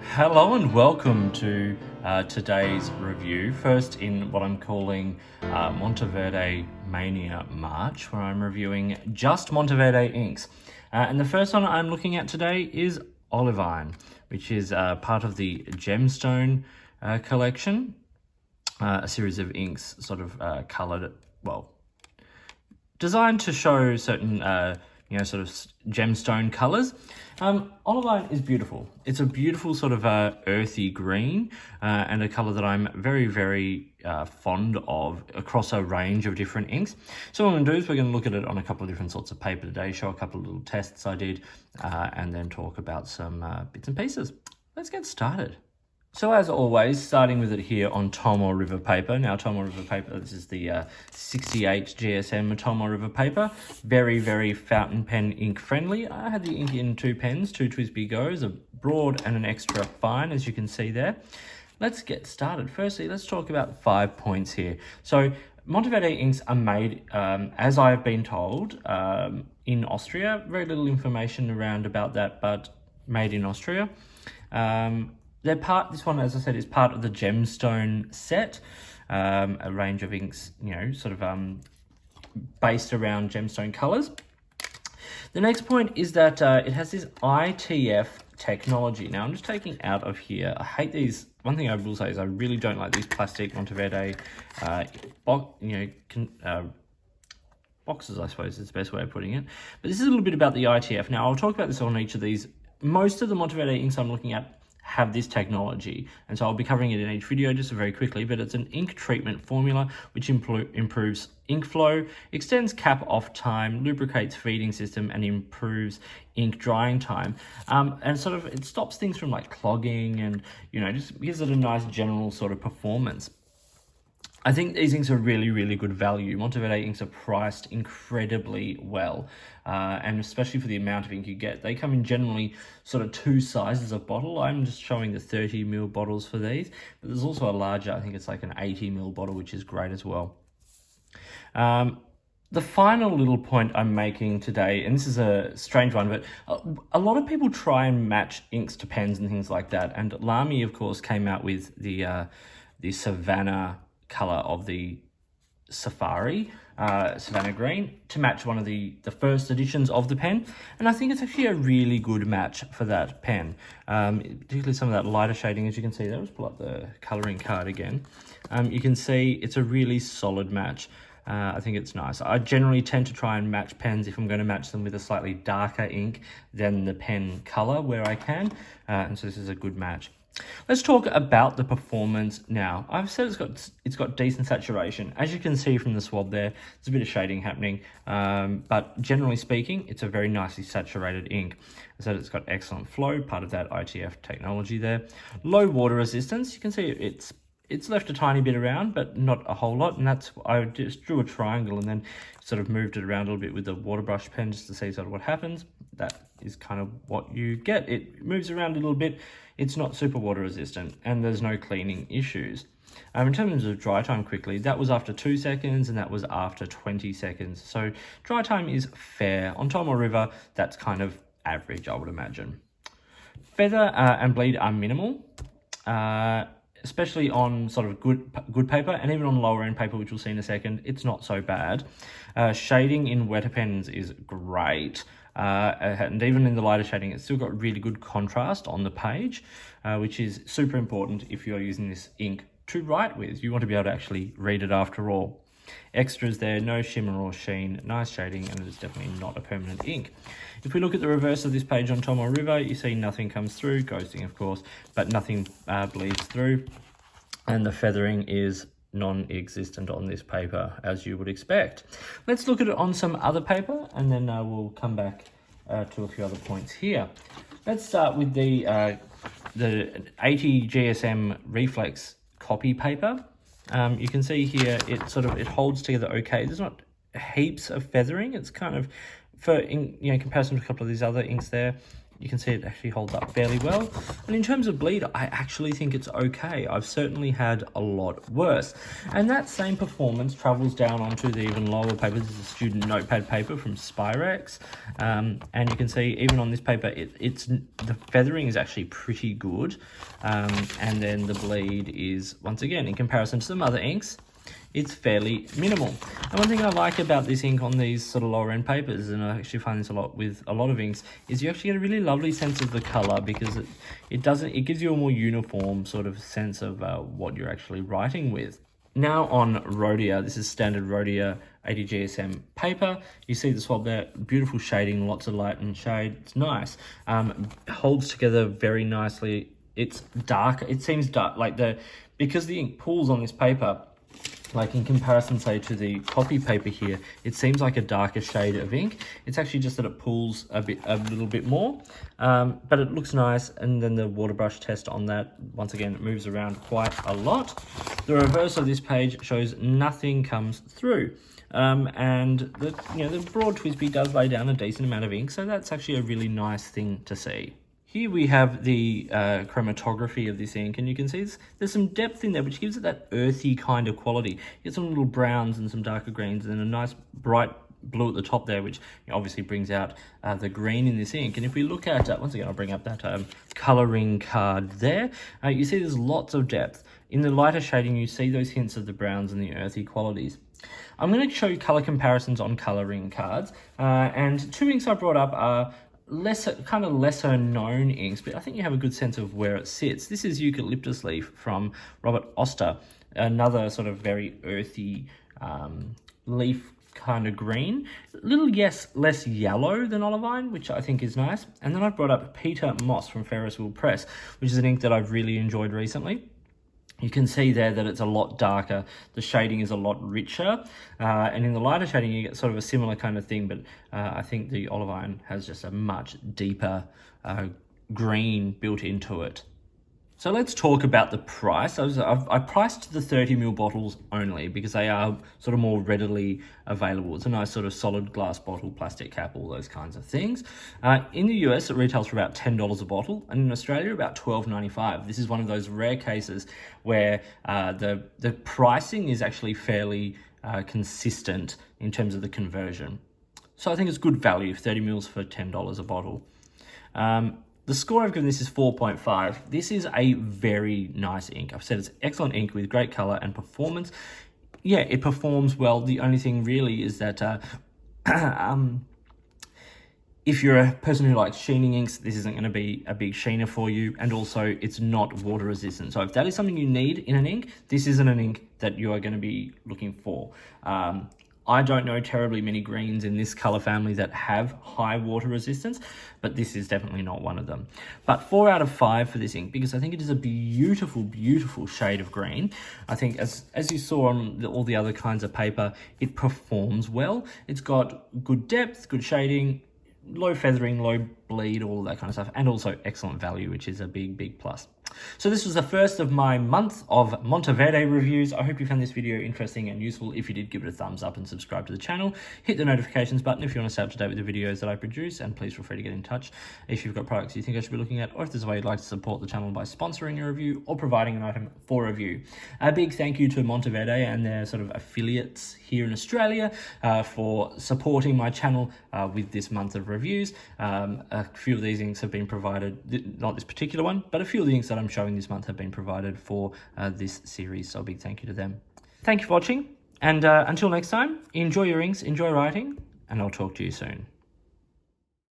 Hello and welcome to today's review. First in what I'm calling Monteverde Mania March, where I'm reviewing just Monteverde inks. And the first one I'm looking at today is Olivine, which is part of the Gemstone collection, a series of inks sort of coloured, well, designed to show certain, sort of gemstone colours. Olivine is beautiful. It's a beautiful sort of earthy green and a colour that I'm very, very fond of across a range of different inks. So what I'm going to do is we're going to look at it on a couple of different sorts of paper today, show a couple of little tests I did, and then talk about some bits and pieces. Let's get started. So as always, starting with it here on Tomoe River paper. Now Tomoe River paper, this is the 68 GSM Tomoe River paper. Very, very fountain pen ink friendly. I had the ink in two pens, two TWSBI Go's, a broad and an extra fine, as you can see there. Let's get started. Firstly, let's talk about 5 points here. So Monteverde inks are made, as I have been told, in Austria. Very little information around about that, but made in Austria. This one, as I said, is part of the Gemstone set, a range of inks, sort of based around gemstone colours. The next point is that it has this ITF technology. Now, I'm just taking out of here. I hate these. One thing I will say is I really don't like these plastic Monteverde boxes, I suppose is the best way of putting it. But this is a little bit about the ITF. Now, I'll talk about this on each of these. Most of the Monteverde inks I'm looking at have this technology, and so I'll be covering it in each video just very quickly, but it's an ink treatment formula which improves ink flow, extends cap off time, lubricates feeding system, and improves ink drying time, and sort of it stops things from like clogging and just gives it a nice general sort of performance. I think these inks are really, really good value. Monteverde inks are priced incredibly well, and especially for the amount of ink you get. They come in generally sort of two sizes of bottle. I'm just showing the 30ml bottles for these, but there's also a larger, I think it's like an 80ml bottle, which is great as well. The final little point I'm making today, and this is a strange one, but a lot of people try and match inks to pens and things like that. And Lamy, of course, came out with the Savannah color of the Safari, Savannah Green, to match one of the first editions of the pen. And I think it's actually a really good match for that pen, particularly some of that lighter shading, as you can see there. Let's pull up the coloring card again. You can see it's a really solid match. I think it's nice. I generally tend to try and match pens if I'm going to match them with a slightly darker ink than the pen color where I can, and so this is a good match. Let's talk about the performance now. I've said it's got decent saturation. As you can see from the swab there, there's a bit of shading happening, but generally speaking, it's a very nicely saturated ink. I said it's got excellent flow, part of that ITF technology there. Low water resistance. You can see it's left a tiny bit around, but not a whole lot, and that's, I just drew a triangle and then sort of moved it around a little bit with the water brush pen just to see sort of what happens. That is kind of what you get. It moves around a little bit. It's not super water resistant, and there's no cleaning issues. In terms of dry time quickly, that was after 2 seconds and that was after 20 seconds. So dry time is fair. On Tomoe River, that's kind of average, I would imagine. Feather and bleed are minimal, especially on sort of good paper, and even on lower end paper, which we'll see in a second, it's not so bad. Shading in wetter pens is great. And even in the lighter shading, it's still got really good contrast on the page, which is super important if you're using this ink to write with. You want to be able to actually read it after all. Extras there, no shimmer or sheen, nice shading, and it's definitely not a permanent ink. If we look at the reverse of this page on Tomoe River, you see nothing comes through, ghosting of course, but nothing bleeds through, and the feathering is non-existent on this paper, as you would expect. Let's look at it on some other paper, and then we'll come back to a few other points here. Let's start with the 80 GSM Reflex copy paper. You can see here it holds together okay. There's not heaps of feathering. It's kind of, in comparison to a couple of these other inks there, You can see it actually holds up fairly well. And in terms of bleed, I actually think it's okay. I've certainly had a lot worse. And that same performance travels down onto the even lower paper. This is a student notepad paper from Spyrex. And you can see even on this paper, the feathering is actually pretty good. And then the bleed is, once again, in comparison to some other inks, it's fairly minimal. And one thing I like about this ink on these sort of lower end papers, and I actually find this a lot with a lot of inks, is you actually get a really lovely sense of the color, because it gives you a more uniform sort of sense of what you're actually writing with. Now on Rhodia, this is standard Rhodia 80 GSM paper. You see the swab there, beautiful shading, lots of light and shade. It's nice. Holds together very nicely. It's dark. It seems dark, because the ink pools on this paper. Like in comparison, say, to the copy paper here, it seems like a darker shade of ink. It's actually just that it pools a little bit more, but it looks nice. And then the water brush test on that, once again, it moves around quite a lot. The reverse of this page shows nothing comes through. And the broad TWSBI does lay down a decent amount of ink, so that's actually a really nice thing to see. Here we have the chromatography of this ink, and you can see there's some depth in there, which gives it that earthy kind of quality. You get some little browns and some darker greens, and a nice bright blue at the top there, which obviously brings out the green in this ink. And if we look at, once again, I'll bring up that colouring card there, you see there's lots of depth. In the lighter shading, you see those hints of the browns and the earthy qualities. I'm going to show you colour comparisons on colouring cards, and two inks I brought up are lesser known inks, but I think you have a good sense of where it sits. This is Eucalyptus Leaf from Robert Oster, another sort of very earthy leaf kind of green. A little less yellow than Olivine, which I think is nice. And then I brought up Peter Moss from Ferris Wheel Press, which is an ink that I've really enjoyed recently. You can see there that it's a lot darker. The shading is a lot richer. And in the lighter shading, you get sort of a similar kind of thing, but I think the Olivine has just a much deeper green built into it. So let's talk about the price. I priced the 30ml bottles only because they are sort of more readily available. It's a nice sort of solid glass bottle, plastic cap, all those kinds of things. In the US, it retails for about $10 a bottle, and in Australia, about $12.95. This is one of those rare cases where the pricing is actually fairly consistent in terms of the conversion. So I think it's good value, 30ml for $10 a bottle. The score I've given this is 4.5. This is a very nice ink. I've said it's excellent ink with great color and performance. Yeah, it performs well. The only thing really is that if you're a person who likes sheening inks, this isn't going to be a big sheener for you. And also, it's not water resistant. So if that is something you need in an ink, this isn't an ink that you are going to be looking for. I don't know terribly many greens in this color family that have high water resistance, but this is definitely not one of them. But 4 out of 5 for this ink, because I think it is a beautiful, beautiful shade of green. I think as you saw on all the other kinds of paper, it performs well. It's got good depth, good shading, low feathering, low bleed, all that kind of stuff, and also excellent value, which is a big, big plus. So this was the first of my month of Monteverde reviews. I hope you found this video interesting and useful. If you did, give it a thumbs up and subscribe to the channel. Hit the notifications button if you want to stay up to date with the videos that I produce, and please feel free to get in touch if you've got products you think I should be looking at, or if there's a way you'd like to support the channel by sponsoring a review or providing an item for review. A big thank you to Monteverde and their sort of affiliates here in Australia for supporting my channel with this month of reviews. A few of these inks have been provided, not this particular one, but a few of the inks that I'm showing this month have been provided for this series, so a big thank you to them. Thank you for watching, and until next time, enjoy your inks, enjoy writing, and I'll talk to you soon.